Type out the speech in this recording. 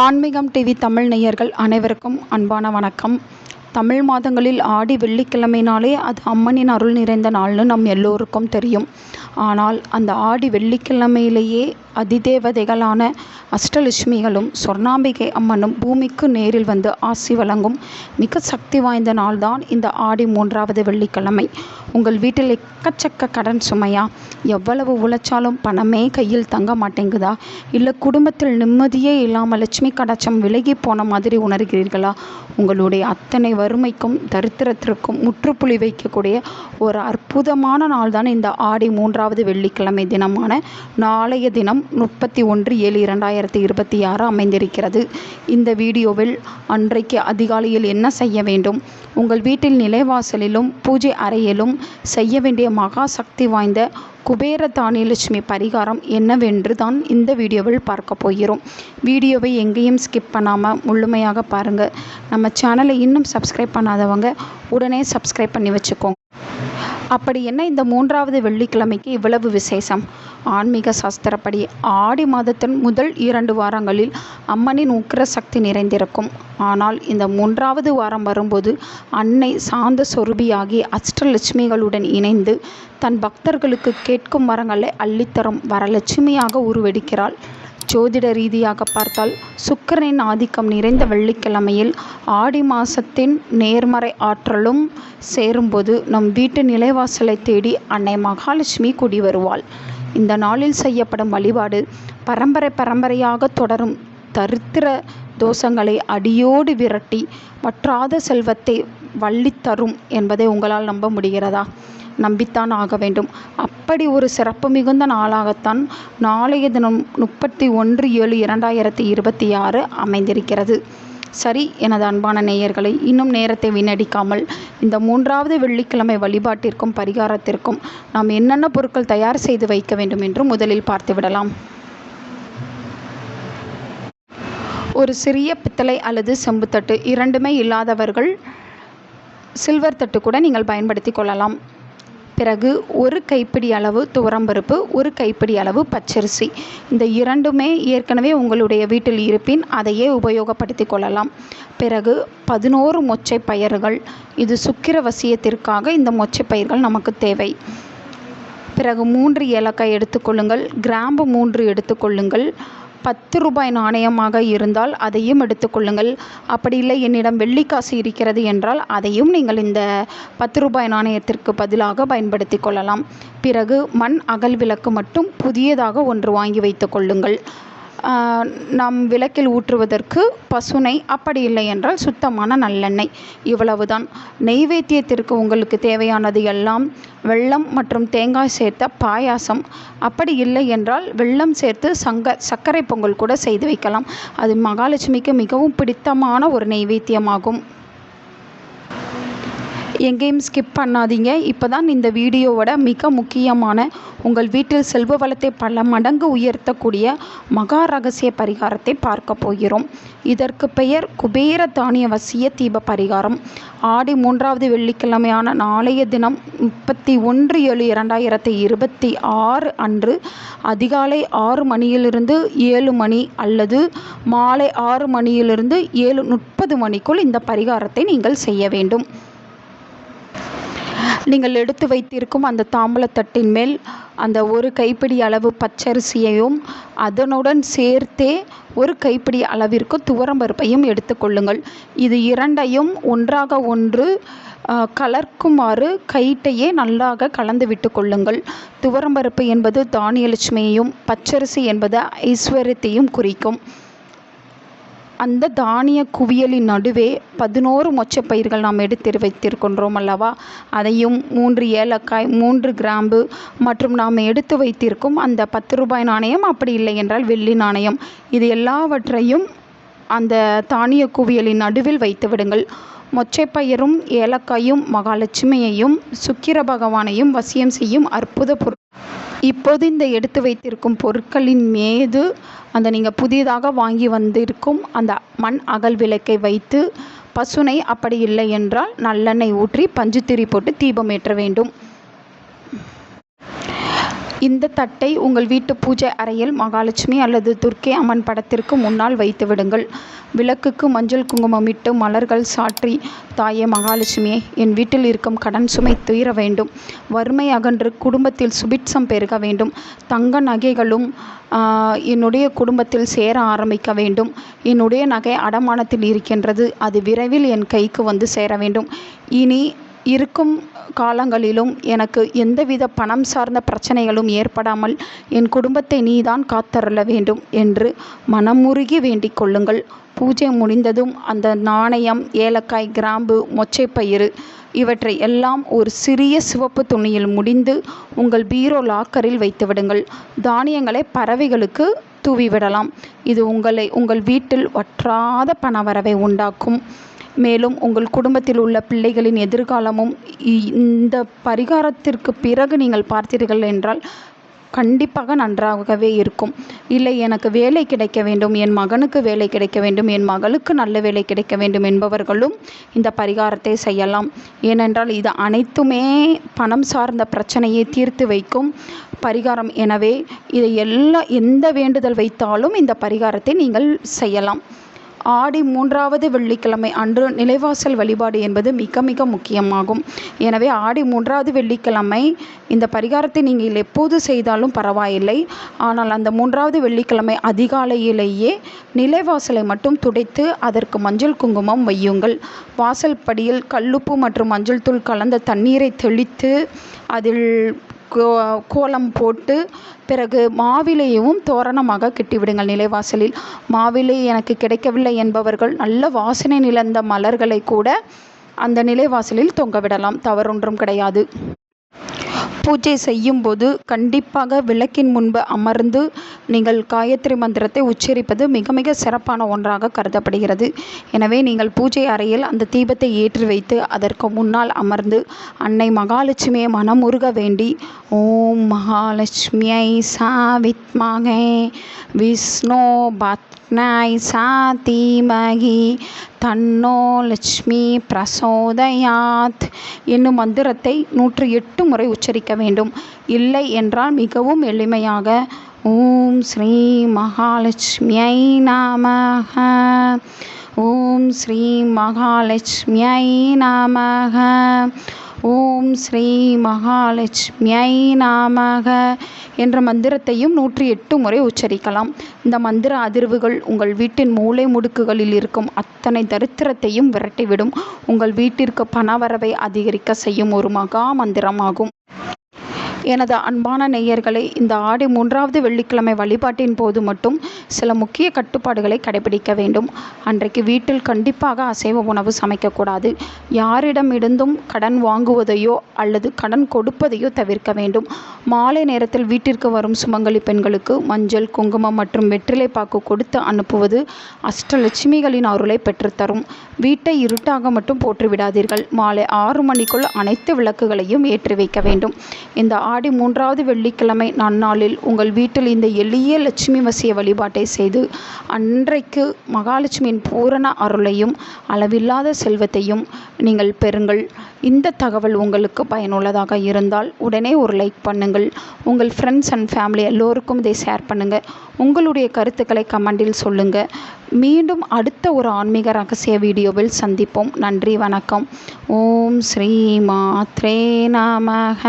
ஆன்மீகம் டிவி தமிழ் நேயர்கள் அனைவருக்கும் அன்பான வணக்கம். தமிழ் மாதங்களில் ஆடி வெள்ளிக்கிழமைனாலே அது அம்மனின் அருள் நிறைந்த நாள்னு நம் எல்லோருக்கும் தெரியும். ஆனால் அந்த ஆடி வெள்ளிக்கிழமையிலேயே அதிதேவதைகளான அஷ்டலட்சுமிகளும் சொர்ணாம்பிகை அம்மனும் பூமிக்கு நேரில் வந்து ஆசி வழங்கும் மிக சக்தி வாய்ந்த நாள்தான் இந்த ஆடி 3வது வெள்ளிக்கிழமை. உங்கள் வீட்டில் எக்கச்சக்க கடன் சுமையா? எவ்வளவு உழைச்சாலும் பணமே கையில் தங்க மாட்டேங்குதா? இல்லை குடும்பத்தில் நிம்மதியே இல்லாமல் லட்சுமி கடாட்சம் விலகி போன மாதிரி உணர்கிறீர்களா? உங்களுடைய அத்தனை வறுமைக்கும் தரித்திரத்திற்கும் முற்றுப்புள்ளி வைக்கக்கூடிய ஒரு அற்புதமான நாள் தான் இந்த ஆடி 3வது வெள்ளிக்கிழமை தினமான நாளைய தினம் 31/7/2026 அமைந்திருக்கிறது. இந்த வீடியோவில் அன்றைக்கு அதிகாலையில் என்ன செய்ய வேண்டும், உங்கள் வீட்டில் நிலைவாசலிலும் பூஜை அறையிலும் செய்ய வேண்டிய மகா சக்தி வாய்ந்த குபேர தானியலட்சுமி பரிகாரம் என்னவென்று தான் இந்த வீடியோவில் பார்க்க போகிறோம். வீடியோவை எங்கேயும் ஸ்கிப் பண்ணாமல் முழுமையாக பாருங்கள். நம்ம சேனலை இன்னும் சப்ஸ்கிரைப் பண்ணாதவங்க உடனே சப்ஸ்கிரைப் பண்ணி வச்சுக்கோங்க. அப்படி என்ன இந்த 3வது வெள்ளிக்கிழமைக்கு இவ்வளவு விசேஷம்? ஆன்மீக சாஸ்திரப்படி ஆடி மாதத்தின் முதல் 2 வாரங்களில் அம்மனின் உக்கிர சக்தி நிறைந்திருக்கும். ஆனால் இந்த 3வது வாரம் வரும்போது அன்னை சாந்த சொரூபியாகி அஷ்டலட்சுமிகளுடன் இணைந்து தன் பக்தர்களுக்கு கேட்கும் வரங்களை அள்ளித்தரும் வரலட்சுமியாக உருவெடுக்கிறாள். ஜோதிட ரீதியாக பார்த்தால் சுக்கிரனின் ஆதிக்கம் நிறைந்த வெள்ளிக்கிழமையில் ஆடி மாதத்தின் நேர்மறை ஆற்றலும் சேரும்போது நம் வீட்டு நிலைவாசலை தேடி அன்னை மகாலட்சுமி குடி வருவாள். இந்த நாளில் செய்யப்படும் வழிபாடு பரம்பரையாக தொடரும் தரித்திர தோஷங்களை அடியோடு விரட்டி வற்றாத செல்வத்தை வள்ளித்தரும் என்பதை உங்களால் நம்ப முடிகிறதா? நம்பித்தான் ஆக வேண்டும். அப்படி ஒரு சிறப்பு மிகுந்த நாளாகத்தான் நாளைய தினம் 31/7/2026 அமைந்திருக்கிறது. சரி, எனது அன்பான நேயர்களை, இன்னும் நேரத்தை வீணடிக்காமல் இந்த 3வது வெள்ளிக்கிழமை வழிபாட்டிற்கும் பரிகாரத்திற்கும் நாம் என்னென்ன பொருட்கள் தயார் செய்து வைக்க வேண்டும் என்று முதலில் பார்த்துவிடலாம். ஒரு சிறிய பித்தளை அல்லது செம்பு தட்டு, இரண்டுமே இல்லாதவர்கள் சில்வர் தட்டு கூட நீங்கள் பயன்படுத்தி கொள்ளலாம். பிறகு ஒரு கைப்பிடி அளவு துவரம்பருப்பு, ஒரு கைப்பிடி அளவு பச்சரிசி. இந்த இரண்டுமே ஏற்கனவே உங்களுடைய வீட்டில் இருப்பின் அதையே உபயோகப்படுத்தி கொள்ளலாம். பிறகு 11 மொச்சை பயிர்கள். இது சுக்கிர வசியத்திற்காக இந்த மொச்சை பயிர்கள் நமக்கு தேவை. பிறகு 3 ஏலக்காய் எடுத்துக்கொள்ளுங்கள். கிராம்பு 3 எடுத்துக்கொள்ளுங்கள். 10 ரூபாய் நாணயமாக இருந்தால் அதையும் எடுத்துக்கொள்ளுங்கள். அப்படி இல்லை என்னிடம் வெள்ளிக்காசு இருக்கிறது என்றால் அதையும் நீங்கள் இந்த 10 ரூபாய் நாணயத்திற்கு பதிலாக பயன்படுத்தி கொள்ளலாம். பிறகு மண் அகல் விளக்கு மட்டும் புதியதாக ஒன்று வாங்கி வைத்து கொள்ளுங்கள். நாம் விளக்கில் ஊற்றுவதற்கு பசுனை, அப்படி இல்லை என்றால் சுத்தமான நல்லெண்ணெய். இவ்வளவுதான். நெய்வேத்தியத்திற்கு உங்களுக்கு தேவையானது எல்லாம் வெல்லம் மற்றும் தேங்காய் சேர்த்த பாயாசம். அப்படி இல்லை என்றால் வெல்லம் சேர்த்து சர்க்கரை பொங்கல் கூட செய்து வைக்கலாம். அது மகாலட்சுமிக்கு மிகவும் பிடித்தமான ஒரு நெய்வேத்தியமாகும். எங்கேயும் ஸ்கிப் பண்ணாதீங்க. இப்போ தான் இந்த வீடியோவோட மிக முக்கியமான உங்கள் வீட்டில் செல்வ வளத்தை பல மடங்கு உயர்த்தக்கூடிய மகா ரகசிய பரிகாரத்தை பார்க்க போகிறோம். இதற்கு பெயர் குபேர தானிய வசிய தீப பரிகாரம். ஆடி 3வது வெள்ளிக்கிழமையான நாளைய தினம் 31/7/2026 அன்று அதிகாலை 6 மணியிலிருந்து 7 மணி அல்லது மாலை 6 மணியிலிருந்து 7:30 மணிக்குள் இந்த பரிகாரத்தை நீங்கள் செய்ய வேண்டும். நீங்கள் எடுத்து வைத்திருக்கும் அந்த தாம்பூலத்தட்டின் மேல் அந்த ஒரு கைப்பிடி அளவு பச்சரிசியையும் அதனுடன் சேர்த்தே ஒரு கைப்பிடி அளவிற்கு துவரம்பருப்பையும் எடுத்துக்கொள்ளுங்கள். இது இரண்டையும் ஒன்றாக ஒன்று கலர்க்குமாறு கைட்டையே நன்றாக கலந்து விட்டு கொள்ளுங்கள். துவரம்பருப்பு என்பது தானியலட்சுமியையும் பச்சரிசி என்பது ஐஸ்வர்யத்தையும் குறிக்கும். அந்த தானிய குவியலின் நடுவே 11 மொச்சை பயிர்கள் நாம் எடுத்து வைத்திருக்கின்றோம் அல்லவா, அதையும் 3 ஏலக்காய், 3 கிராம்பு மற்றும் நாம் எடுத்து வைத்திருக்கும் அந்த 10 ரூபாய் நாணயம், அப்படி இல்லை என்றால் வெள்ளி நாணயம், இது எல்லாவற்றையும் அந்த தானிய குவியலின் நடுவில் வைத்து விடுங்கள். மொச்சைப்பயிரும் ஏலக்காயும் மகாலட்சுமியையும் சுக்கிர பகவானையும் வசியம் செய்யும் அற்புத பொருள். இப்போது இந்த எடுத்து வைத்திருக்கும் பொருட்களின் மீது அந்த நீங்கள் புதிதாக வாங்கி வந்திருக்கும் அந்த மண் அகல் விளக்கை வைத்து பசுனை, அப்படி இல்லை என்றால் நல்லெண்ணெய் ஊற்றி பஞ்சுத்திரி போட்டு தீபம் ஏற்ற வேண்டும். இந்த தட்டை உங்கள் வீட்டு பூஜை அறையில் மகாலட்சுமி அல்லது துர்க்கை அம்மன் படத்திற்கு முன்னால் வைத்து விடுங்கள். விளக்குக்கு மஞ்சள் குங்குமம் இட்டு மலர்கள் சாற்றி, தாயே மகாலட்சுமியே, என் வீட்டில் இருக்கும் கடன் சுமை தீர வேண்டும், வறுமை அகன்று குடும்பத்தில் சுபிட்சம் பெருக வேண்டும், தங்க நகைகளும் என்னுடைய குடும்பத்தில் சேர ஆரம்பிக்க வேண்டும், என்னுடைய நகை அடமானத்தில் இருக்கின்றது, அது விரைவில் என் கைக்கு வந்து சேர வேண்டும், இனி இருக்கும் காலங்களிலும் எனக்கு எந்தவித பணம் சார்ந்த பிரச்சனைகளும் ஏற்படாமல் என் குடும்பத்தை நீதான் காத்தருள வேண்டும் என்று மனமுருகி வேண்டிக் கொள்ளுங்கள். பூஜை முடிந்ததும் அந்த நாணயம், ஏலக்காய், கிராம்பு, மொச்சைப்பயிறு இவற்றை எல்லாம் ஒரு சிறிய சிவப்பு துணியில் முடிந்து உங்கள் பீரோ லாக்கரில் வைத்துவிடுங்கள். தானியங்களை பறவைகளுக்கு தூவிவிடலாம். இது உங்கள் வீட்டில் வற்றாத பணவரவை உண்டாக்கும். மேலும் உங்கள் குடும்பத்தில் உள்ள பிள்ளைகளின் எதிர்காலமும் இந்த பரிகாரத்திற்கு பிறகு நீங்கள் பார்த்தீர்கள் என்றால் கண்டிப்பாக நன்றாகவே இருக்கும். இல்லை, எனக்கு வேலை கிடைக்க வேண்டும், என் மகனுக்கு வேலை கிடைக்க வேண்டும், என் மகளுக்கு நல்ல வேலை கிடைக்க வேண்டும் என்பவர்களும் இந்த பரிகாரத்தை செய்யலாம். ஏனென்றால் இது அனைத்துமே பணம் சார்ந்த பிரச்சனையை தீர்த்து வைக்கும் பரிகாரம். எனவே இதை எந்த வேண்டுதல் வைத்தாலும் இந்த பரிகாரத்தை நீங்கள் செய்யலாம். ஆடி 3வது வெள்ளிக்கிழமை அன்று நிலைவாசல் வழிபாடு என்பது மிக மிக முக்கியமாகும். எனவே ஆடி 3வது வெள்ளிக்கிழமை இந்த பரிகாரத்தை நீங்கள் எப்போது செய்தாலும் பரவாயில்லை. ஆனால் அந்த 3வது வெள்ளிக்கிழமை அதிகாலையிலேயே நிலைவாசலை மட்டும் துடைத்து அதற்கு மஞ்சள் குங்குமம் வையுங்கள். வாசல் படியில் கல்லுப்பு மற்றும் மஞ்சள் தூள் கலந்த தண்ணீரை தெளித்து அதில் கோலம் போட்டு பிறகு மாவிலையும் தோரணமாக கட்டிவிடுங்கள். நிலைவாசலில் மாவிலை எனக்கு கிடைக்கவில்லை என்பவர்கள் நல்ல வாசனை நிலந்த மலர்களை கூட அந்த நிலைவாசலில் தொங்கவிடலாம், தவறொன்றும் கிடையாது. பூஜை செய்யும்போது கண்டிப்பாக விளக்கின் முன்பு அமர்ந்து நீங்கள் காயத்ரி மந்திரத்தை உச்சரிப்பது மிக மிக சிறப்பான ஒன்றாக கருதப்படுகிறது. எனவே நீங்கள் பூஜை அறையில் அந்த தீபத்தை ஏற்றி வைத்து அதற்கு முன்னால் அமர்ந்து அன்னை மகாலட்சுமியை மனமுருக வேண்டி, ஓம் மகாலட்சுமியை சாவித்மகே விஷ்ணு பத்னாய் சாதீமகி தன்னோ லட்சுமி பிரசோதயாத் என்னும் மந்திரத்தை 108 முறை உச்சரிக்க வேண்டும். இல்லை என்றால் மிகவும் எளிமையாக ஓம் ஸ்ரீ மகாலட்சுமியை நமஹ, ஓம் ஸ்ரீ மகாலட்சுமியை நமஹ, ஓம் ஸ்ரீ மகாலட்சுமியை நமஹ என்ற மந்திரத்தையும் 108 முறை உச்சரிக்கலாம். இந்த மந்திர அதிர்வுகள் உங்கள் வீட்டின் மூலை முடுக்குகளில் இருக்கும் அத்தனை தரித்திரத்தையும் விரட்டிவிடும். உங்கள் வீட்டிற்கு பணவரவை அதிகரிக்க செய்யும் ஒரு மகா மந்திரமாகும். எனது அன்பான நேயர்களை, இந்த ஆடி 3வது வெள்ளிக்கிழமை வழிபாட்டின் போது மட்டும் சில முக்கிய கட்டுப்பாடுகளை கடைபிடிக்க வேண்டும். அன்றைக்கு வீட்டில் கண்டிப்பாக அசைவ உணவு சமைக்கக்கூடாது. யாரிடமிருந்தும் கடன் வாங்குவதையோ அல்லது கடன் கொடுப்பதையோ தவிர்க்க வேண்டும். மாலை நேரத்தில் வீட்டிற்கு வரும் சுமங்கலி பெண்களுக்கு மஞ்சள், குங்குமம் மற்றும் வெற்றிலை பாக்கு கொடுத்து அனுப்புவது அஷ்டலட்சுமிகளின் அருளை பெற்றுத்தரும். வீட்டை இருட்டாக மட்டும் போற்றுவிடாதீர்கள். மாலை 6 மணிக்குள் அனைத்து விளக்குகளையும் ஏற்றி வைக்க வேண்டும். இந்த ஆடி 3வது வெள்ளிக்கிழமை நன்னாளில் உங்கள் வீட்டில் இந்த எளிய லட்சுமி வசிய வழிபாட்டை செய்து அன்றைக்கு மகாலட்சுமியின் பூரண அருளையும் அளவில்லாத செல்வத்தையும் நீங்கள் பெறுங்கள். இந்த தகவல் உங்களுக்கு பயனுள்ளதாக இருந்தால் உடனே ஒரு லைக் பண்ணுங்கள். உங்கள் ஃப்ரெண்ட்ஸ் அண்ட் ஃபேமிலி எல்லோருக்கும் இதை ஷேர் பண்ணுங்கள். உங்களுடைய கருத்துக்களை கமெண்டில் சொல்லுங்கள். மீண்டும் அடுத்த ஒரு ஆன்மீக ரகசிய வீடியோவில் சந்திப்போம். நன்றி, வணக்கம். ஓம் ஸ்ரீ மாத்ரே நமஹ.